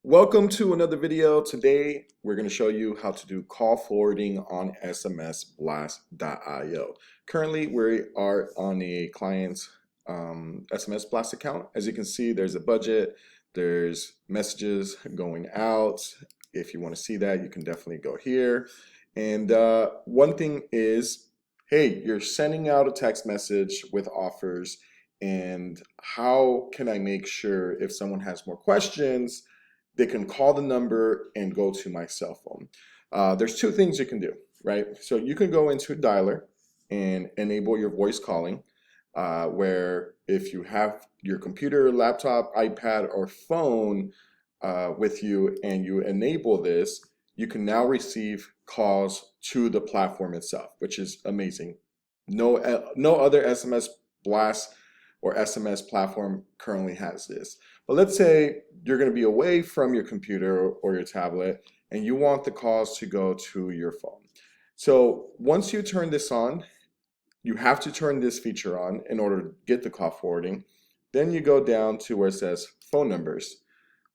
Welcome to another video. Today we're going to show you how to do call forwarding on SMSBlast.io. Currently we are on a client's SMSBlast account. As you can see, there's a budget, there's messages going out. If you want to see that, you can definitely go here. And one thing is, hey, you're sending out a text message with offers, and how can I make sure if someone has more questions they can call the number and go to my cell phone? There's two things you can do, right? So you can go into a dialer and enable your voice calling, where if you have your computer, laptop, iPad, or phone with you and you enable this, you can now receive calls to the platform itself, which is amazing. No other SMS blast or SMS platform currently has this. But let's say you're going to be away from your computer or your tablet and you want the calls to go to your phone. So once you turn this on, you have to turn this feature on in order to get the call forwarding. Then you go down to where it says phone numbers.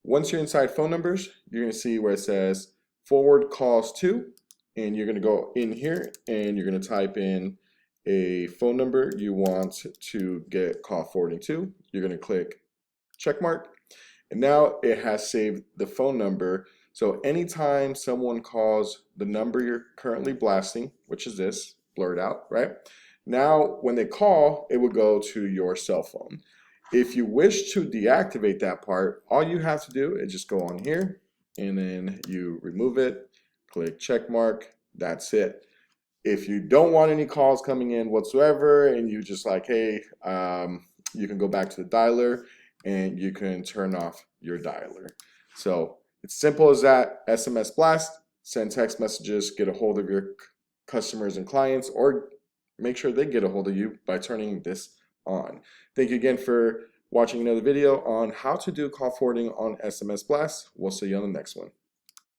Once you're inside phone numbers, you're going to see where it says forward calls to, and you're going to go in here and you're going to type in a phone number you want to get call forwarding to. You're going to click check mark, and now it has saved the phone number. So anytime someone calls the number you're currently blasting, which is this, blurred out, right? Now when they call, it will go to your cell phone. If you wish to deactivate that part, all you have to do is just go on here and then you remove it, click check mark, that's it. If you don't want any calls coming in whatsoever and you just like, hey, you can go back to the dialer and you can turn off your dialer. So it's simple as that. SMS Blast, send text messages, get a hold of your customers and clients, or make sure they get a hold of you by turning this on. Thank you again for watching another video on how to do call forwarding on SMS Blast. We'll see you on the next one.